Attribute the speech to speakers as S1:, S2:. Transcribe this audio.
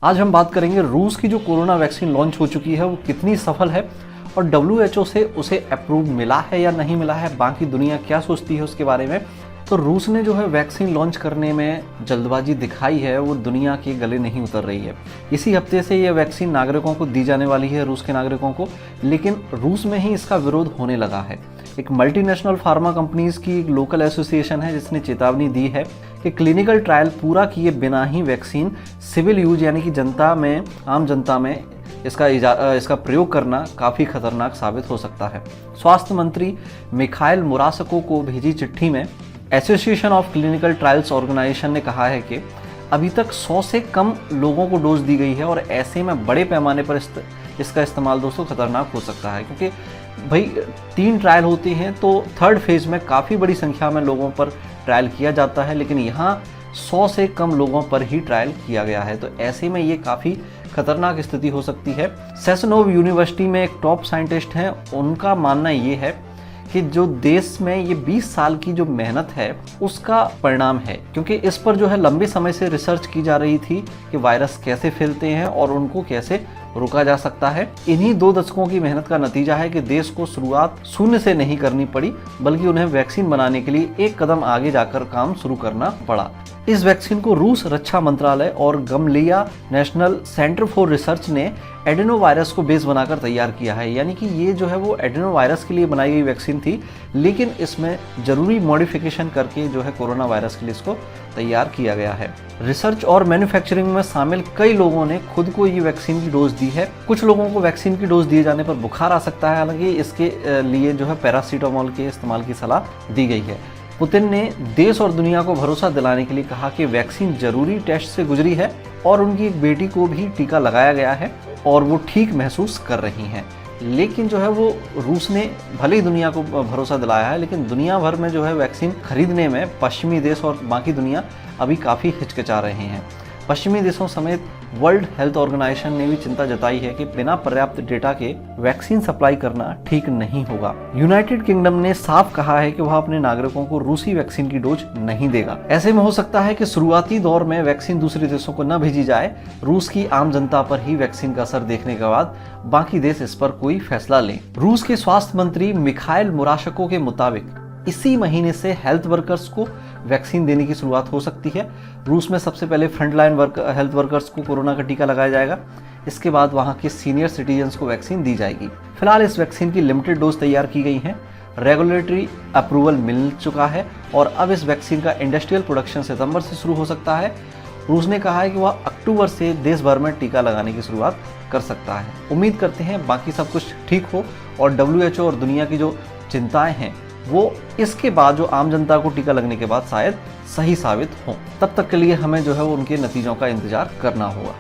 S1: आज हम बात करेंगे रूस की जो कोरोना वैक्सीन लॉन्च हो चुकी है वो कितनी सफल है और WHO से उसे अप्रूव मिला है या नहीं मिला है, बाकी दुनिया क्या सोचती है उसके बारे में। तो रूस ने जो है वैक्सीन लॉन्च करने में जल्दबाजी दिखाई है, वो दुनिया के गले नहीं उतर रही है। इसी हफ्ते से ये वैक्सीन नागरिकों को दी जाने वाली है, रूस के नागरिकों को, लेकिन रूस में ही इसका विरोध होने लगा है। एक मल्टीनेशनल फार्मा कंपनीज की एक लोकल एसोसिएशन है जिसने चेतावनी दी है कि क्लिनिकल ट्रायल पूरा किए बिना ही वैक्सीन सिविल यूज यानी कि जनता में, आम जनता में इसका प्रयोग करना काफ़ी खतरनाक साबित हो सकता है। स्वास्थ्य मंत्री मिखाइल मुरासको को भेजी चिट्ठी में association of clinical trials organisation ने कहा है कि अभी तक 100 से कम लोगों को डोज दी गई है और ऐसे में बड़े पैमाने पर इसका इस्तेमाल दोस्तों खतरनाक हो सकता है, क्योंकि भाई 3 ट्रायल होती हैं तो 3rd फेज में काफ़ी बड़ी संख्या में लोगों पर ट्रायल किया जाता है, लेकिन यहाँ 100 से कम लोगों पर ही ट्रायल किया गया है। तो ऐसे में ये काफ़ी खतरनाक स्थिति हो सकती है। सेसनोव यूनिवर्सिटी में एक टॉप साइंटिस्ट हैं, उनका मानना ये है कि जो देश में ये 20 साल की जो मेहनत है उसका परिणाम है, क्योंकि इस पर जो है लंबे समय से रिसर्च की जा रही थी कि वायरस कैसे फैलते हैं और उनको कैसे रोका जा सकता है। इन्हीं 2 दशकों की मेहनत का नतीजा है कि देश को शुरुआत शून्य से नहीं करनी पड़ी, बल्कि उन्हें वैक्सीन बनाने के लिए एक कदम आगे जाकर काम शुरू करना पड़ा। इस वैक्सीन को रूस रक्षा मंत्रालय और गमलिया नेशनल सेंटर फॉर रिसर्च ने एडेनो वायरस को बेस बनाकर तैयार किया है, यानी कि ये जो है वो एडेनो वायरस के लिए बनाई गई वैक्सीन थी, लेकिन इसमें जरूरी मॉडिफिकेशन करके जो है कोरोना वायरस के लिए इसको तैयार किया गया है। रिसर्च और मैन्युफैक्चरिंग में शामिल कई लोगों ने खुद को ये वैक्सीन की डोज दी है। कुछ लोगों को वैक्सीन की डोज दिए जाने पर बुखार आ सकता है, हालांकि इसके लिए जो है पैरासीटामोल के इस्तेमाल की सलाह दी गई है। पुतिन ने देश और दुनिया को भरोसा दिलाने के लिए कहा कि वैक्सीन जरूरी टेस्ट से गुजरी है और उनकी एक बेटी को भी टीका लगाया गया है और वो ठीक महसूस कर रही हैं। लेकिन जो है वो रूस ने भले ही दुनिया को भरोसा दिलाया है, लेकिन दुनिया भर में जो है वैक्सीन खरीदने में पश्चिमी देश और बाकी दुनिया अभी काफ़ी हिचकिचा रहे हैं। पश्चिमी देशों समेत वर्ल्ड हेल्थ ऑर्गेनाइजेशन ने भी चिंता जताई है कि बिना पर्याप्त डेटा के वैक्सीन सप्लाई करना ठीक नहीं होगा। यूनाइटेड किंगडम ने साफ कहा है कि वह अपने नागरिकों को रूसी वैक्सीन की डोज नहीं देगा। ऐसे में हो सकता है कि शुरुआती दौर में वैक्सीन दूसरे देशों को न भेजी जाए, रूस की आम जनता पर ही वैक्सीन का असर देखने के बाद बाकी देश इस पर कोई फैसला लें। रूस के स्वास्थ्य मंत्री मिखाइल मुराशको के मुताबिक इसी महीने से हेल्थ वर्कर्स को वैक्सीन देने की शुरुआत हो सकती है। रूस में सबसे पहले फ्रंटलाइन हेल्थ वर्कर्स को कोरोना का टीका लगाया जाएगा, इसके बाद वहां के सीनियर सिटीजन्स को वैक्सीन दी जाएगी। फिलहाल इस वैक्सीन की लिमिटेड डोज तैयार की गई हैं, रेगुलेटरी अप्रूवल मिल चुका है और अब इस वैक्सीन का इंडस्ट्रियल प्रोडक्शन सितंबर से शुरू हो सकता है। रूस ने कहा है कि वह अक्टूबर से देश भर में टीका लगाने की शुरुआत कर सकता है। उम्मीद करते हैं बाकी सब कुछ ठीक हो और WHO और दुनिया की जो चिंताएं हैं वो इसके बाद जो आम जनता को टीका लगने के बाद शायद सही साबित हों। तब तक के लिए हमें जो है वो उनके नतीजों का इंतजार करना होगा।